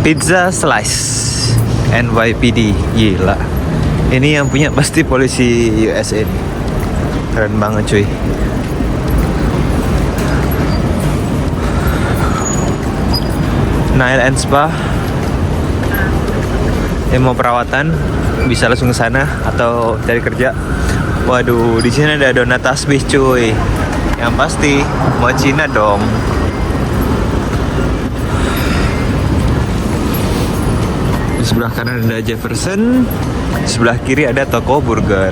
Pizza Slice NYPD, gila. Ini yang punya pasti polisi USA nih. Keren banget cuy. Nail and Spa. Yang mau perawatan bisa langsung ke sana atau cari kerja. Waduh, di sini ada donat tasbih cuy. Yang pasti mau Cina dong. Di sebelah kanan ada Jefferson, di sebelah kiri ada toko burger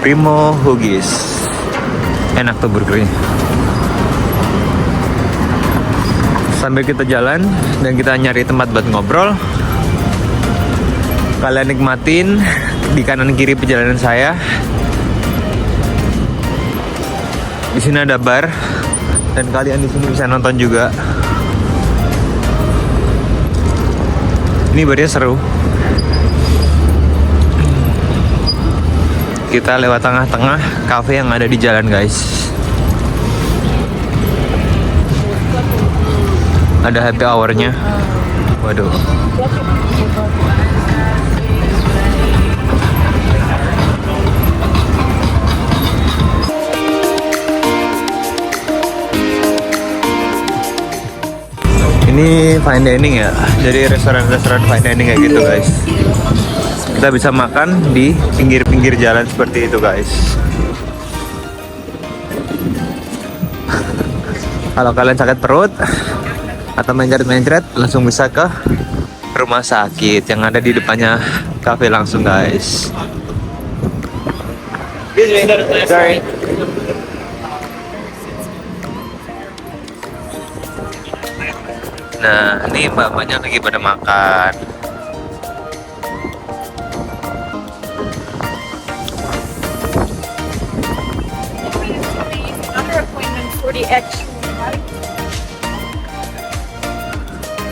Primo Huggies. Enak tuh burgernya. Sambil kita jalan dan kita nyari tempat buat ngobrol, kalian nikmatin di kanan kiri perjalanan saya. Di sini ada bar dan kalian di sini bisa nonton juga. Ini barnya seru. Kita lewat tengah-tengah cafe yang ada di jalan, guys. Ada happy hour-nya. Waduh. Ini fine dining ya, jadi restoran-restoran fine dining kayak gitu guys. Kita bisa makan di pinggir-pinggir jalan seperti itu guys. Kalau kalian sakit perut atau mencret-mencret, langsung bisa ke rumah sakit yang ada di depannya cafe langsung guys. Sorry. Nah, ini mbak-mbaknya lagi pada makan.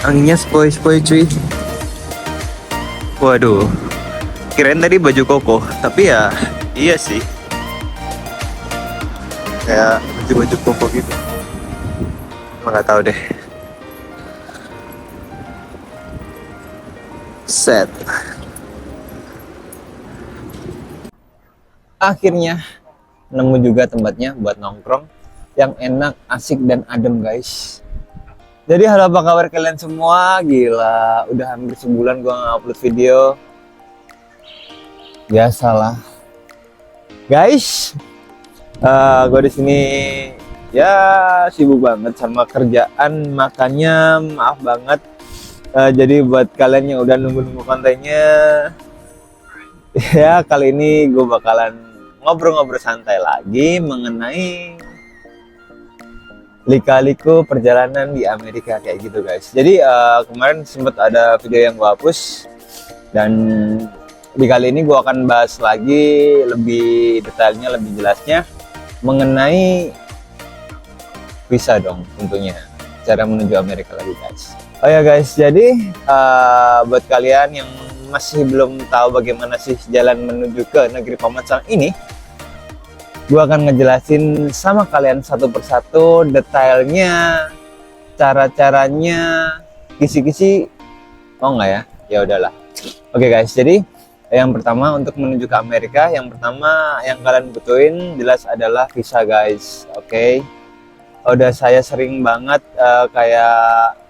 Anginnya spoi-spoi cuy. Waduh, kirain tadi baju koko, tapi ya iya sih. Kayak baju-baju koko gitu. Nggak tahu deh. Set. Akhirnya nemu juga tempatnya buat nongkrong yang enak, asik dan adem guys. Jadi halo, apa kabar kalian semua? Gila, udah hampir sebulan gua nge-upload video. Biasalah guys, gua di sini ya sibuk banget sama kerjaan, makanya maaf banget. Jadi buat kalian yang udah nunggu-nunggu kontennya, ya kali ini gue bakalan ngobrol-ngobrol santai lagi mengenai lika-liku perjalanan di Amerika kayak gitu guys. Jadi kemarin sempat ada video yang gue hapus, dan di kali ini gue akan bahas lagi lebih detailnya, lebih jelasnya mengenai visa dong tentunya, cara menuju Amerika lagi guys. Oh ya guys, jadi buat kalian yang masih belum tahu bagaimana sih jalan menuju ke negeri Paman ini, gue akan ngejelasin sama kalian satu persatu detailnya, cara-caranya, kisi-kisi. Oh enggak ya? Ya udahlah. Oke guys, jadi yang pertama untuk menuju ke Amerika, yang pertama yang kalian butuhin jelas adalah visa guys. Oke. Udah saya sering banget kayak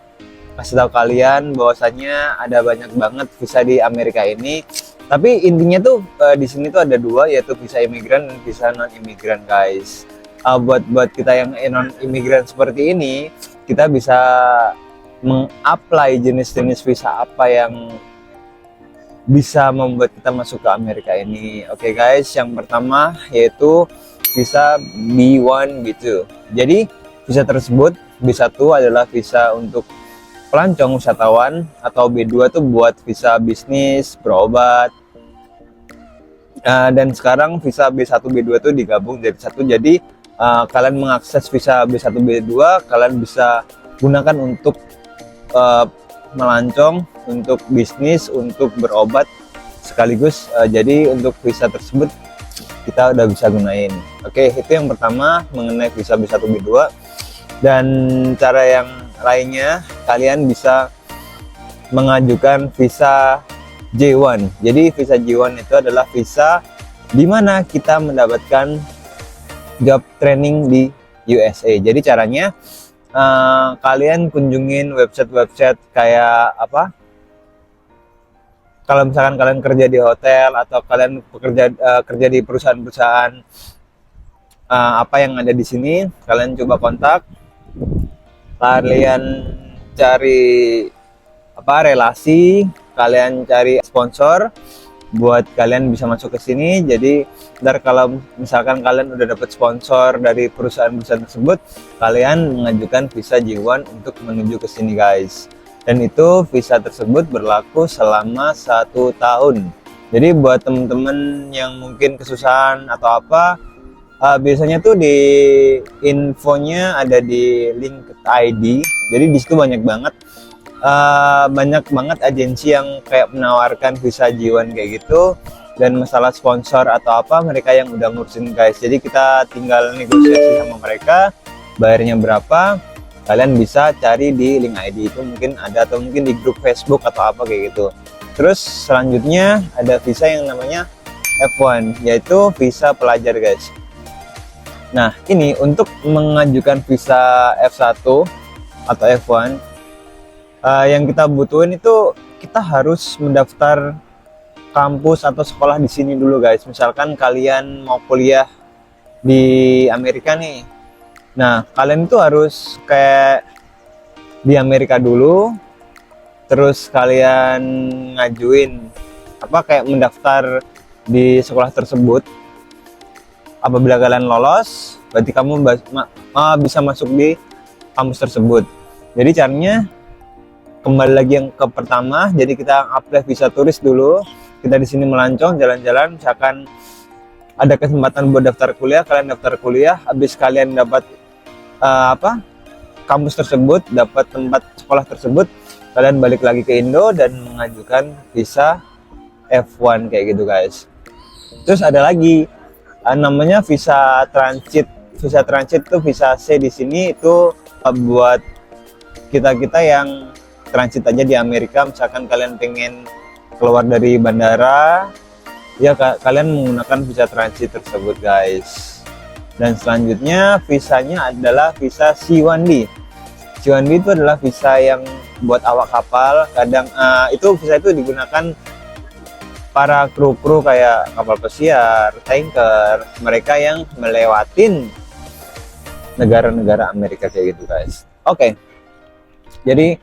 kasih tahu kalian bahwasanya ada banyak banget visa di Amerika ini. Tapi intinya tuh di sini tuh ada dua, yaitu visa imigran dan visa non imigran guys. Buat kita yang non imigran seperti ini, kita bisa mengapply jenis-jenis visa apa yang bisa membuat kita masuk ke Amerika ini. Oke guys, yang pertama yaitu visa B1 B2. Jadi visa tersebut, B1 adalah visa untuk pelancong wisatawan, atau B2 tuh buat visa bisnis, berobat. Dan sekarang visa B1 B2 tuh digabung jadi satu. Jadi kalian mengakses visa B1 B2, kalian bisa gunakan untuk melancong, untuk bisnis, untuk berobat sekaligus. Jadi untuk visa tersebut kita udah bisa gunain. Oke, itu yang pertama mengenai visa B1 B2. Dan cara yang lainnya, kalian bisa mengajukan visa J1. Jadi visa J1 itu adalah visa di mana kita mendapatkan job training di USA. Jadi caranya kalian kunjungin website-website kayak apa? Kalau misalkan kalian kerja di hotel atau kalian kerja di perusahaan-perusahaan apa yang ada di sini, kalian coba kontak, kalian cari apa relasi, kalian cari sponsor buat kalian bisa masuk ke sini. Jadi ntar kalau misalkan kalian udah dapat sponsor dari perusahaan-perusahaan tersebut, kalian mengajukan visa J1 untuk menuju ke sini guys. Dan itu visa tersebut berlaku selama 1 tahun. Jadi buat temen-temen yang mungkin kesusahan atau apa, biasanya tuh di infonya ada di link ID. Jadi di situ banyak banget agensi yang kayak menawarkan visa J1 kayak gitu. Dan masalah sponsor atau apa, mereka yang udah ngurusin guys. Jadi kita tinggal negosiasi sama mereka, bayarnya berapa. Kalian bisa cari di link ID itu, mungkin ada, atau mungkin di grup Facebook atau apa kayak gitu. Terus selanjutnya ada visa yang namanya F1, yaitu visa pelajar guys. Nah ini untuk mengajukan visa F1 atau F1, yang kita butuhin itu kita harus mendaftar kampus atau sekolah di sini dulu guys. Misalkan kalian mau kuliah di Amerika nih, nah kalian itu harus kayak di Amerika dulu, terus kalian ngajuin apa kayak mendaftar di sekolah tersebut. Apabila kalian lolos, berarti kamu bisa masuk di kampus tersebut. Jadi caranya kembali lagi yang ke pertama, jadi kita apply visa turis dulu. Kita di sini melancong jalan-jalan, misalkan ada kesempatan buat daftar kuliah, kalian daftar kuliah, habis kalian dapat kampus tersebut, dapat tempat sekolah tersebut, kalian balik lagi ke Indo dan mengajukan visa F1 kayak gitu guys. Terus ada lagi namanya visa transit. Visa transit tuh visa C di sini, itu buat kita yang transit aja di Amerika. Misalkan kalian pengen keluar dari bandara, ya kalian menggunakan visa transit tersebut guys. Dan selanjutnya visanya adalah visa C1B. C1B itu adalah visa yang buat awak kapal. Kadang itu visa itu digunakan para kru-kru kayak kapal pesiar, tanker, mereka yang melewatin negara-negara Amerika kayak gitu guys. Oke. Jadi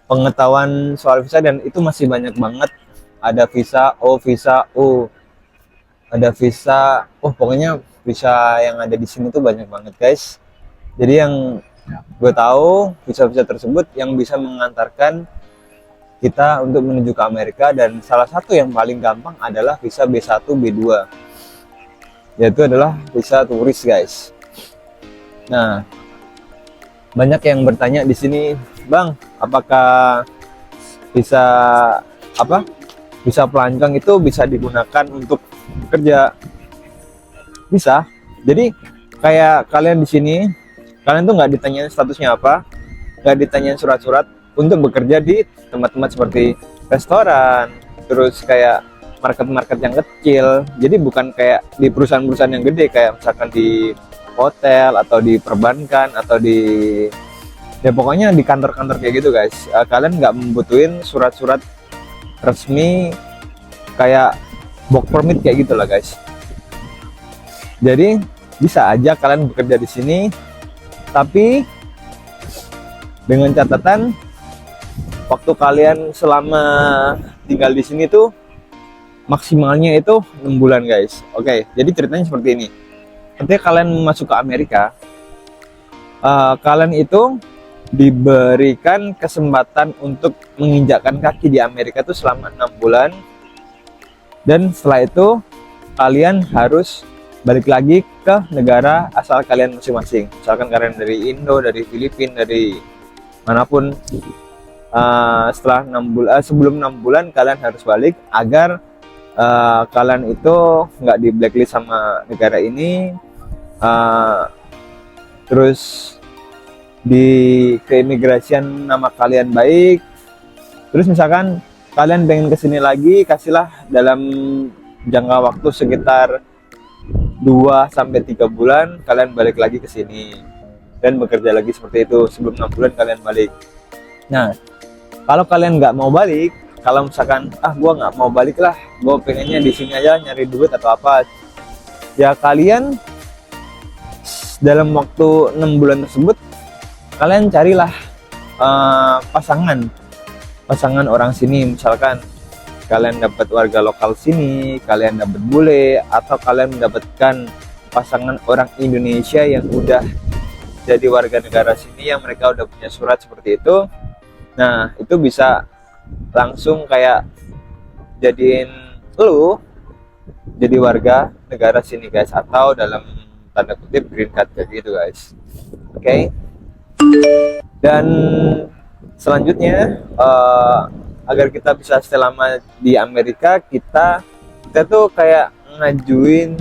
pengetahuan soal visa, dan itu masih banyak banget. Ada visa O, visa U, ada visa, pokoknya visa yang ada di sini tuh banyak banget guys. Jadi yang gue tahu visa-visa tersebut yang bisa mengantarkan kita untuk menuju ke Amerika, dan salah satu yang paling gampang adalah visa B1, B2, yaitu adalah visa turis guys. Nah, banyak yang bertanya di sini, Bang, apakah visa pelancong itu bisa digunakan untuk kerja? Bisa. Jadi kayak kalian di sini, kalian tuh nggak ditanyain statusnya apa, nggak ditanyain surat-surat untuk bekerja di tempat-tempat seperti restoran, terus kayak market-market yang kecil. Jadi bukan kayak di perusahaan-perusahaan yang gede, kayak misalkan di hotel atau di perbankan atau di, ya pokoknya di kantor-kantor kayak gitu guys. Kalian nggak membutuhin surat-surat resmi kayak work permit kayak gitulah guys. Jadi bisa aja kalian bekerja di sini, tapi dengan catatan waktu kalian selama tinggal di sini tuh maksimalnya itu 6 bulan guys. Oke, jadi ceritanya seperti ini. Ketika kalian masuk ke Amerika, kalian itu diberikan kesempatan untuk menginjakkan kaki di Amerika itu selama 6 bulan, dan setelah itu kalian harus balik lagi ke negara asal kalian masing-masing. Misalkan kalian dari Indo, dari Filipina, dari manapun, setelah 6 bulan, sebelum 6 bulan kalian harus balik agar kalian itu nggak di blacklist sama negara ini. Terus di keimigrasian nama kalian baik, Terus misalkan kalian pengen kesini lagi, kasihlah dalam jangka waktu sekitar 2 sampai 3 bulan kalian balik lagi ke sini dan bekerja lagi seperti itu. Sebelum 6 bulan kalian balik. Nah, kalau kalian nggak mau balik, kalau misalkan gua nggak mau balik lah, gua pengennya di sini aja nyari duit atau apa, ya kalian dalam waktu 6 bulan tersebut kalian carilah pasangan orang sini. Misalkan kalian dapat warga lokal sini, kalian dapat bule, atau kalian mendapatkan pasangan orang Indonesia yang udah jadi warga negara sini, yang mereka udah punya surat seperti itu. Nah, itu bisa langsung kayak jadiin lu jadi warga negara sini guys, atau dalam tanda kutip green card kayak gitu guys. Oke. Dan selanjutnya agar kita bisa stay lama di Amerika, kita tuh kayak ngajuin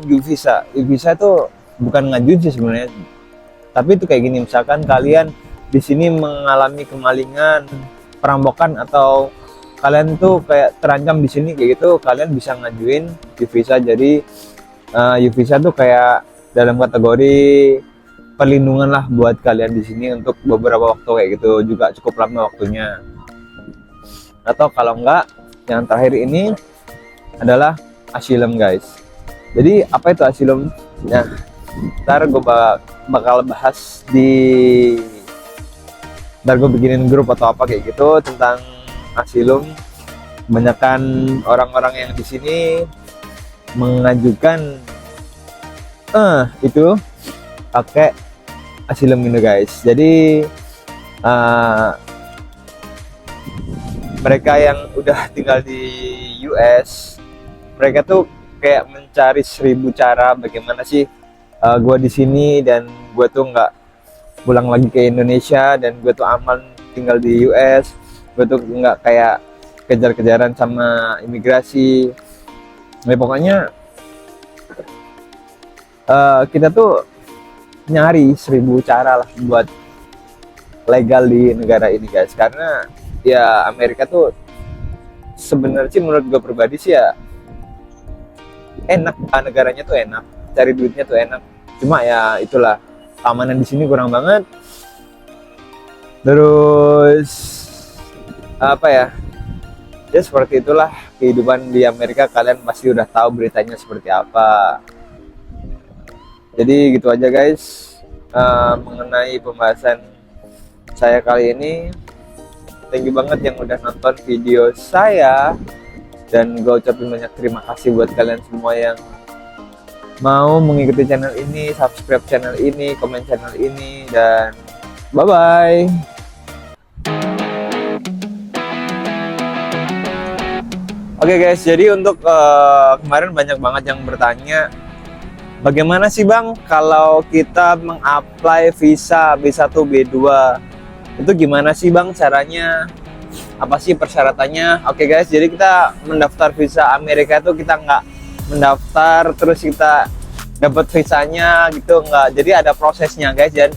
U-Visa. U-Visa tuh bukan ngajuin sih sebenarnya, tapi itu kayak gini. Misalkan kalian di sini mengalami kemalingan, perampokan, atau kalian tuh kayak terancam di sini kayak gitu, kalian bisa ngajuin U-Visa. Jadi U-Visa tuh kayak dalam kategori perlindungan lah buat kalian di sini untuk beberapa waktu kayak gitu, juga cukup lama waktunya. Atau kalau enggak, yang terakhir ini adalah asylum guys. Jadi apa itu asylum? Nah, ntar gue bakal bahas ntar gue bikinin grup atau apa kayak gitu tentang asylum. Kebanyakan orang-orang yang di sini mengajukan itu pakai asylum ini guys. Jadi mereka yang udah tinggal di US, mereka tuh kayak mencari 1000 cara bagaimana sih gue di sini dan gue tuh nggak pulang lagi ke Indonesia, dan gue tuh aman tinggal di US, gue tuh nggak kayak kejar-kejaran sama imigrasi. Nah, pokoknya kita tuh nyari 1000 cara lah buat legal di negara ini guys. Karena ya Amerika tuh sebenarnya sih menurut gue pribadi sih ya enak, negaranya tuh enak, cari duitnya tuh enak. Cuma ya itulah, keamanan di sini kurang banget. Terus apa ya? Ya seperti itulah kehidupan di Amerika. Kalian pasti udah tahu beritanya seperti apa. Jadi gitu aja guys mengenai pembahasan saya kali ini. Thank you banget yang udah nonton video saya, dan gue ucapin banyak terima kasih buat kalian semua yang mau mengikuti channel ini, subscribe channel ini, komen channel ini, dan bye bye. Oke guys, jadi untuk kemarin banyak banget yang bertanya, bagaimana sih bang kalau kita mengapply visa B1 B2, itu gimana sih bang caranya, apa sih persyaratannya? Oke guys, jadi kita mendaftar visa Amerika itu kita nggak mendaftar terus kita dapat visanya gitu, nggak. Jadi ada prosesnya guys. Dan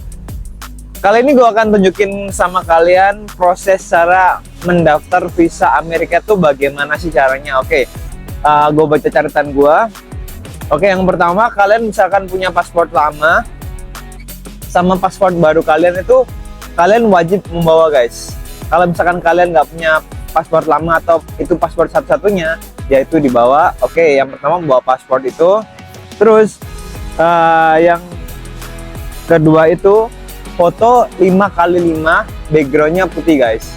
kali ini gue akan tunjukin sama kalian proses cara mendaftar visa Amerika tuh bagaimana sih caranya. Oke, gue baca catatan gue. Oke, yang pertama, kalian misalkan punya paspor lama sama paspor baru kalian itu kalian wajib membawa guys. Kalau misalkan kalian nggak punya paspor lama atau itu paspor satu-satunya, yaitu dibawa. Oke, yang pertama membawa paspor itu. Terus yang kedua itu foto 5x5, backgroundnya putih guys.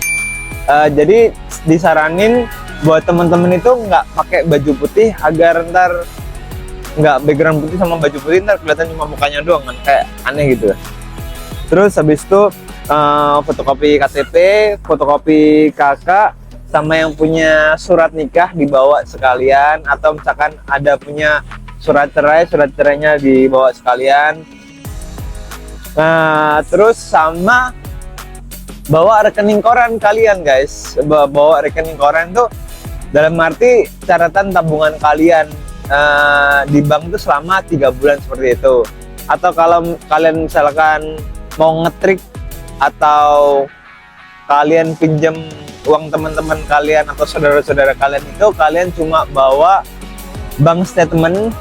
Jadi disaranin buat temen-temen itu nggak pakai baju putih, agar ntar nggak background putih sama baju putih ntar kelihatan cuma mukanya doang kan, kayak aneh gitu. Terus habis itu fotokopi KTP, fotokopi KK, sama yang punya surat nikah dibawa sekalian, atau misalkan ada punya surat cerainya dibawa sekalian. Nah, terus sama bawa rekening koran kalian guys. Bawa rekening koran tuh dalam arti catatan tabungan kalian di bank tuh selama 3 bulan seperti itu. Atau kalau kalian misalkan mau ngetrik atau kalian pinjam uang teman-teman kalian atau saudara-saudara kalian itu, kalian cuma bawa bank statement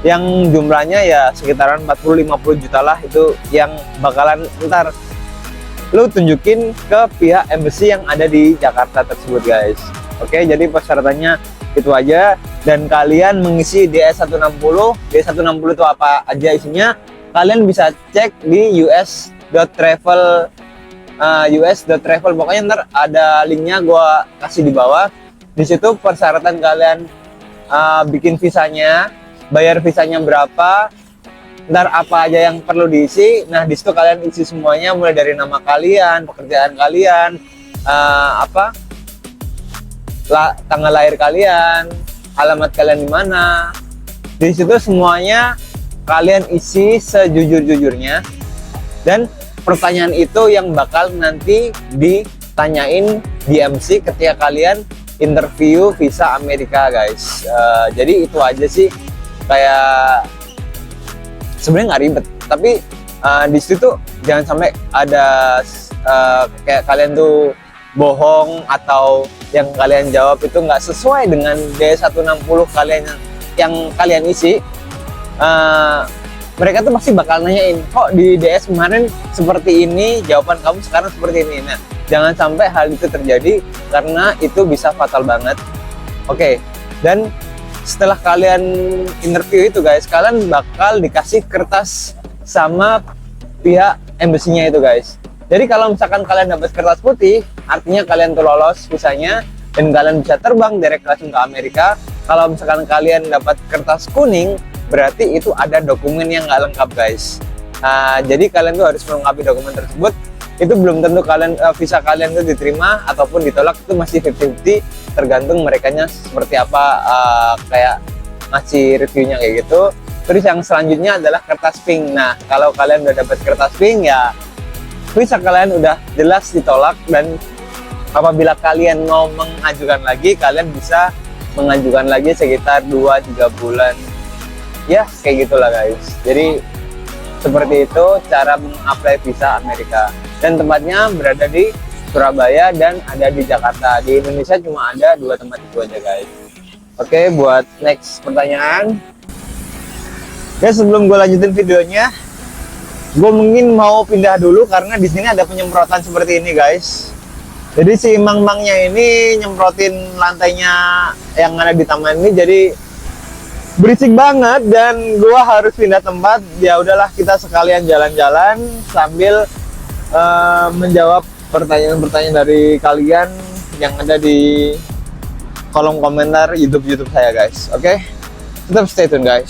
yang jumlahnya ya sekitaran 40-50 juta lah, itu yang bakalan ntar lu tunjukin ke pihak embassy yang ada di Jakarta tersebut guys. Oke, jadi persyaratannya itu aja, dan kalian mengisi DS160. DS160 itu apa aja isinya, kalian bisa cek di us.travel, pokoknya ntar ada linknya gua kasih di bawah. Di situ persyaratan kalian bikin visanya, bayar visanya berapa, ntar apa aja yang perlu diisi. Nah, di situ kalian isi semuanya, mulai dari nama kalian, pekerjaan kalian, tanggal lahir kalian, alamat kalian di mana. Di situ semuanya kalian isi sejujur-jujurnya, dan pertanyaan itu yang bakal nanti ditanyain di MC ketika kalian interview visa Amerika guys. Jadi itu aja sih, kayak sebenarnya nggak ribet, tapi di situ jangan sampai ada kayak kalian tuh bohong atau yang kalian jawab itu nggak sesuai dengan D160 kalian yang kalian isi. Mereka tuh pasti bakal nanyain, kok di DS kemarin seperti ini, jawaban kamu sekarang seperti ini. Nah, jangan sampai hal itu terjadi, karena itu bisa fatal banget. Oke, dan setelah kalian interview itu guys, kalian bakal dikasih kertas sama pihak embassy-nya itu guys. Jadi kalau misalkan kalian dapat kertas putih, artinya kalian tuh lolos visanya dan kalian bisa terbang direct langsung ke Amerika. Kalau misalkan kalian dapat kertas kuning, berarti itu ada dokumen yang nggak lengkap guys. Jadi kalian tuh harus melengkapi dokumen tersebut. Itu belum tentu kalian visa kalian tuh diterima ataupun ditolak, itu masih 50-50, tergantung merekanya seperti apa, kayak ngasih reviewnya kayak gitu. Terus yang selanjutnya adalah kertas pink. Nah, kalau kalian udah dapat kertas pink, ya visa kalian udah jelas ditolak, dan apabila kalian mau mengajukan lagi, kalian bisa mengajukan lagi sekitar 2-3 bulan. Ya, kayak gitulah guys. Jadi seperti itu cara mengapply visa Amerika. Dan tempatnya berada di Surabaya dan ada di Jakarta. Di Indonesia cuma ada 2 tempat itu aja guys. Oke, buat next pertanyaan. Ya, sebelum gue lanjutin videonya, gue mungkin mau pindah dulu karena di sini ada penyemprotan seperti ini guys. Jadi si mang-mangnya ini nyemprotin lantainya yang ada di taman ini, jadi berisik banget dan gua harus pindah tempat. Ya udahlah, kita sekalian jalan-jalan sambil menjawab pertanyaan-pertanyaan dari kalian yang ada di kolom komentar YouTube saya guys. Oke, tetap stay tune guys.